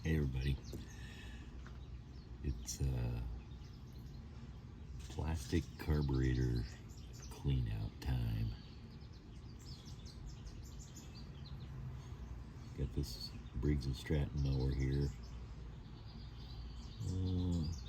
Hey everybody, it's plastic carburetor clean out time. Got this Briggs and Stratton mower here,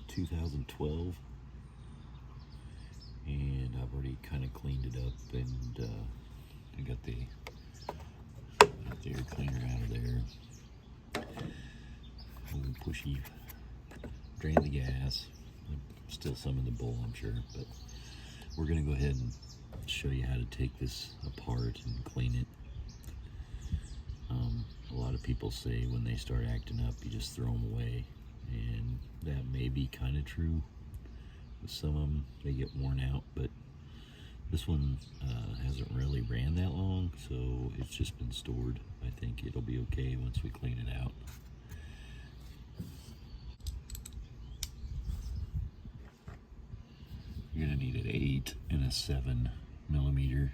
2012, and I've already kind of cleaned it up, and I got the air cleaner out of there. A little pushy, drain the gas, still some in the bowl I'm sure, but we're going to go ahead and show you how to take this apart and clean it. A lot of people say when they start acting up you just throw them away, and that may be kind of true. With some of them they get worn out, but this one hasn't really ran that long, so it's just been stored. I think it'll be okay once we clean it out. You're gonna need an 8 and a 7 millimeter.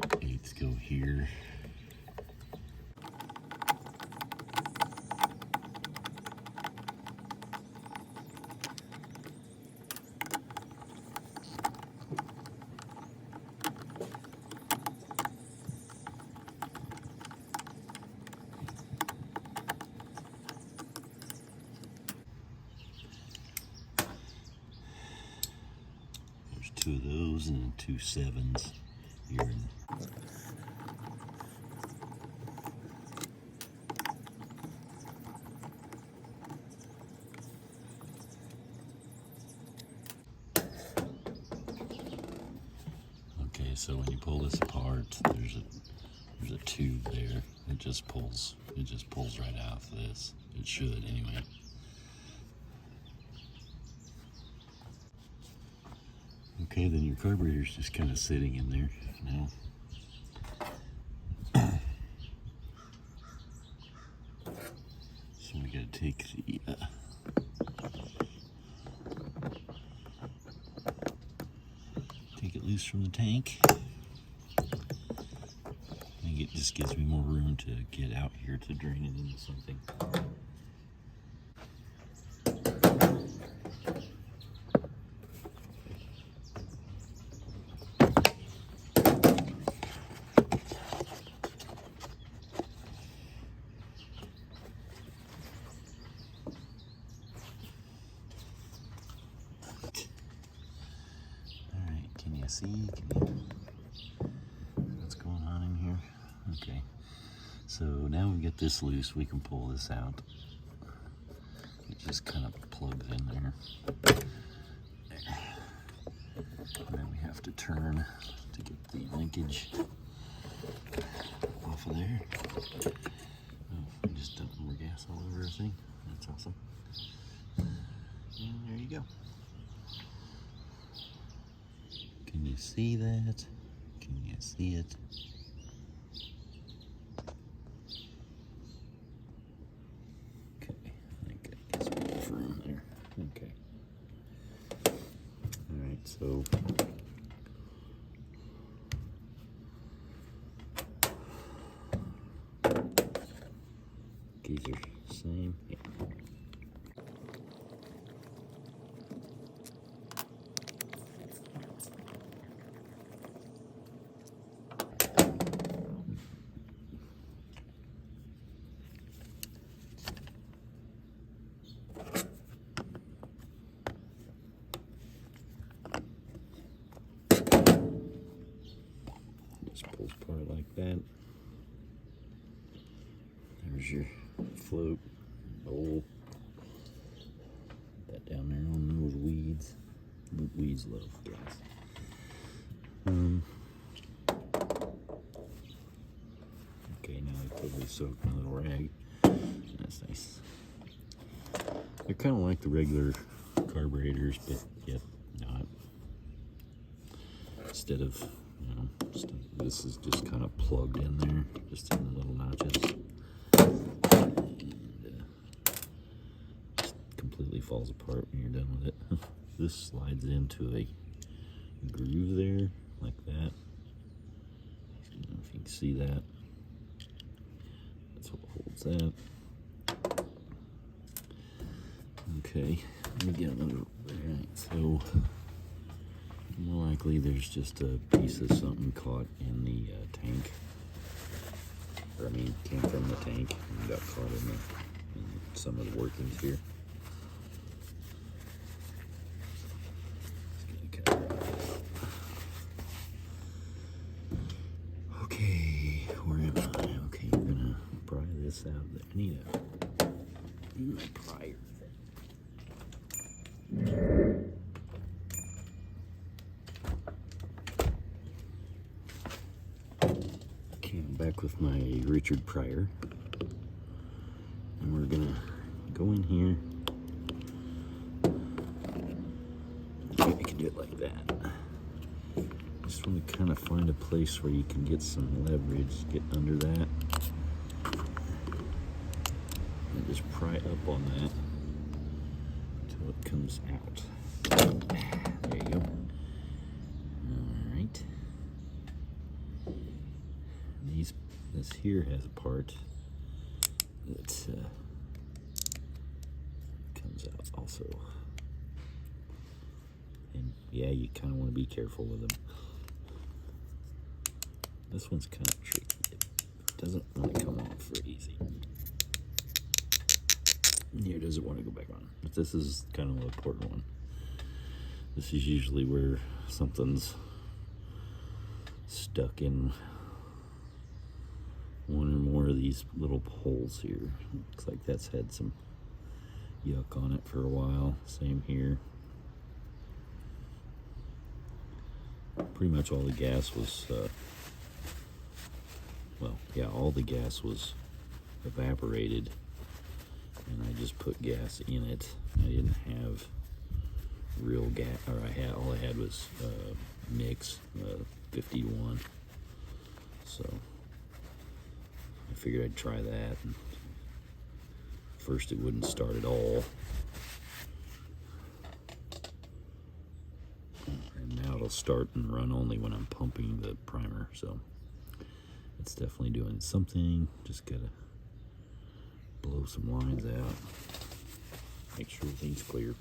8s go here. There's 2 of those and 2 7s here. Okay, so when you pull this apart, there's a tube there. It just pulls right out of this. It should anyway. Okay, then your carburetor's just kind of sitting in there now. So we gotta take it loose from the tank. I think it just gives me more room to get out here to drain it into something. See, what's going on in here? Okay, so now we get this loose, we can pull this out. It just kind of plugs in there. And then we have to turn to get the linkage off of there. Oh, we just dumped more gas all over everything. That's awesome. And there you go. Can you see that? Can you see it? Okay, I guess we have room there. Okay. Alright, so these are the same. Yeah. Just pulls apart like that. There's your float bowl. Put that down there on those weeds. Weeds love gas. Okay, now I totally soaked my little rag. That's nice. They're kind of like the regular carburetors, but yet not. Instead of, you know, this is just kind of plugged in there, just in the little notches. And just completely falls apart when you're done with it. This slides into a groove there, like that. I don't know if you can see that. That's what holds that. Okay, let me get another. Right, so more likely there's just a piece of something caught in the tank, or I mean, came from the tank and got caught in some of the workings here. Just gonna cut it out. Okay, where am I? Okay, I'm gonna pry this out. I need my prier. Okay, I'm back with my Richard Pryor, and we're gonna go in here. Okay, I can do it like that. Just want to kind of find a place where you can get some leverage, get under that, and just pry up on that until it comes out. There you go. All right. This here has a part that comes out also. And yeah, you kind of want to be careful with them. This one's kind of tricky. It doesn't want to come off very easy. Here, does it want to go back on? But this is kind of an important one. This is usually where something's stuck in one or more of these little holes here. Looks like that's had some yuck on it for a while. Same here. Pretty much all the gas was, well, yeah, all the gas was evaporated, and I just put gas in it. I didn't have real gas, or all I had was mix 50 to 1. So I figured I'd try that. And first, it wouldn't start at all, and now it'll start and run only when I'm pumping the primer. So it's definitely doing something. Just gotta blow some lines out, make sure everything's clear.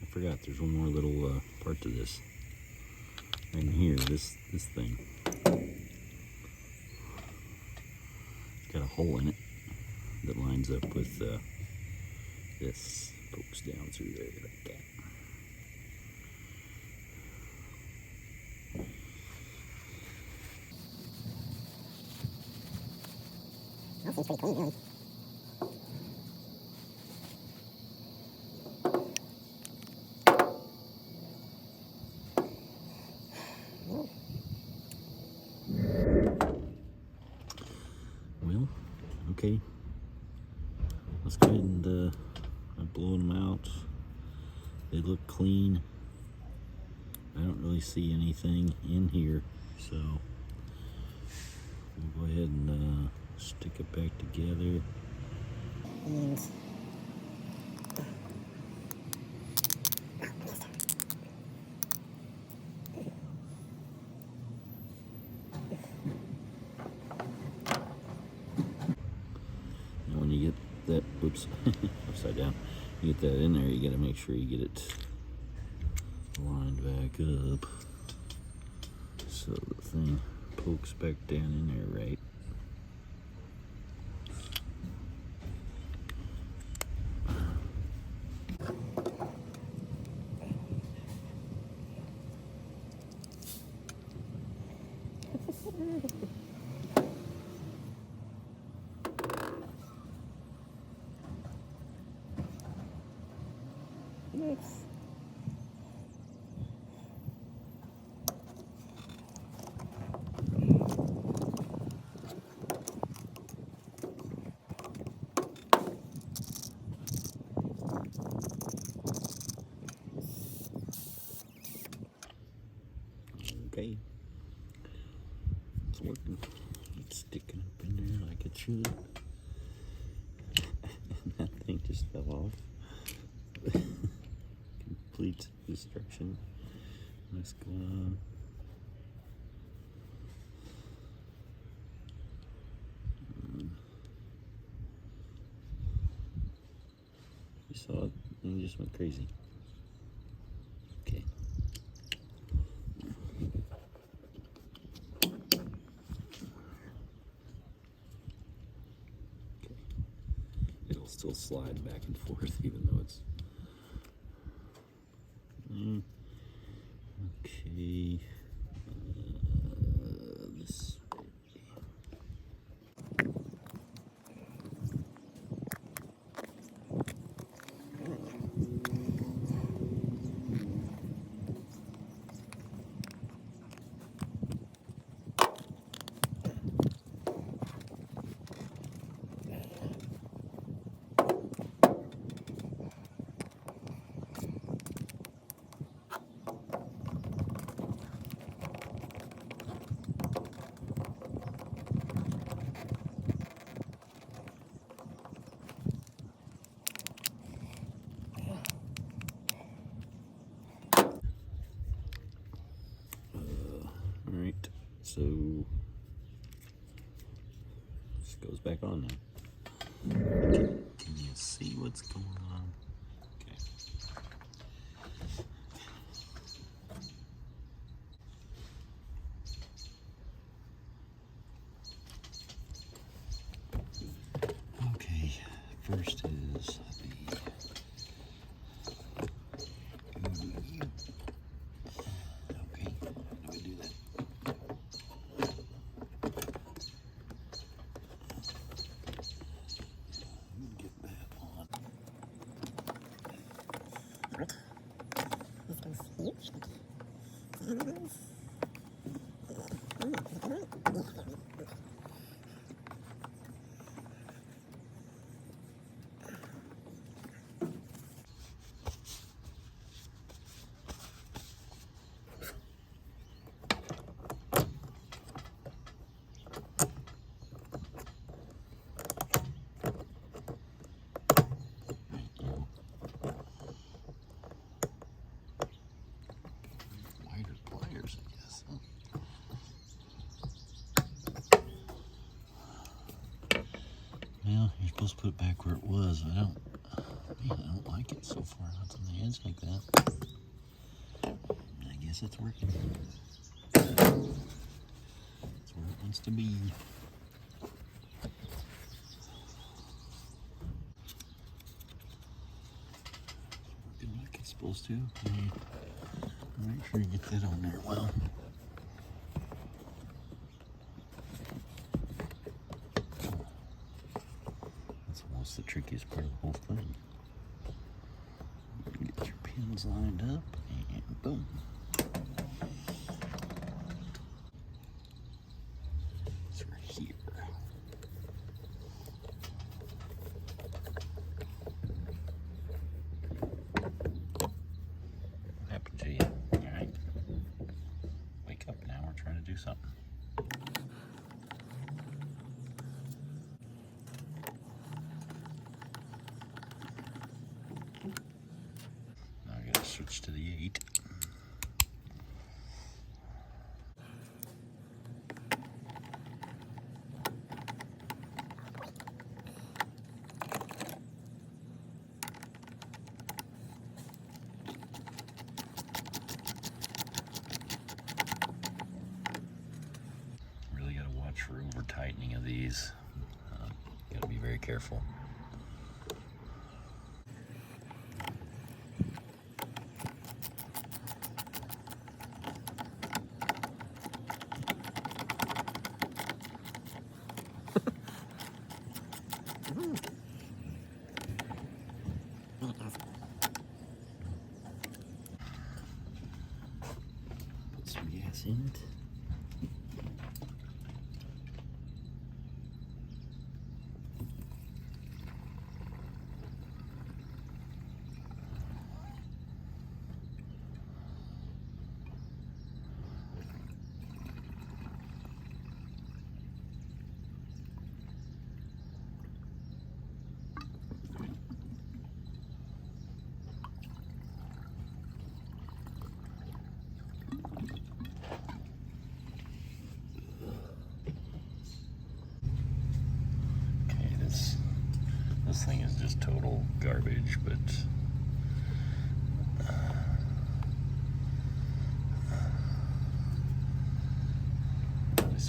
I forgot there's one more little part to this. Right in here, this thing. It's got a hole in it that lines up with this. Pokes down through there like that. That seems pretty clean, really. Well, okay. Let's go ahead and I'm blowing them out. They look clean. I don't really see anything in here, so we'll go ahead and stick it back together. And And when you get that, oops, upside down, you get that in there, you got to make sure you get it lined back up so the thing pokes back down in there right. yes. Okay. It's working. It's sticking up in there like it should. And that thing just fell off. Complete destruction. What's going on? You saw it and you just went crazy. Okay. It'll still slide back and forth even though it's... Okay. This way. Alright, so this goes back on now. Can you see what's going on? Okay. Okay, first is the okay, how do we do that? Get that on. Right. This goes huge. Wider pliers, I guess. Well, you're supposed to put it back where it was. I don't like it so far out on the edge like that. I guess it's working. That's where it wants to be. Working like it's supposed to. Make sure you get that on there well. That's almost the trickiest part of the whole thing. Get your pins lined up and boom. It's right here. What happened to you? All right. Wake up now. We're trying to do something. Now I gotta switch to the 8. Really gotta watch for over tightening of these. Gotta be very careful. Put some gas in it.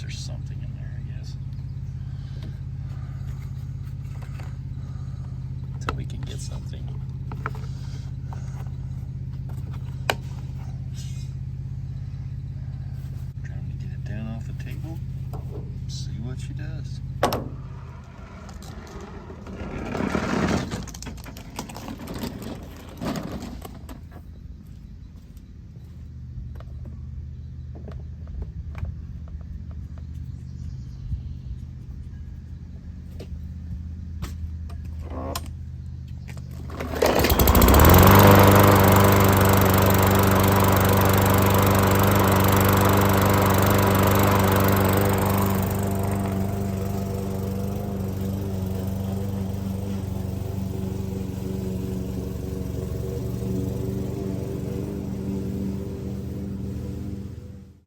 least there's something in there, I guess. Until we can get something. Trying to get it down off the table. See what she does.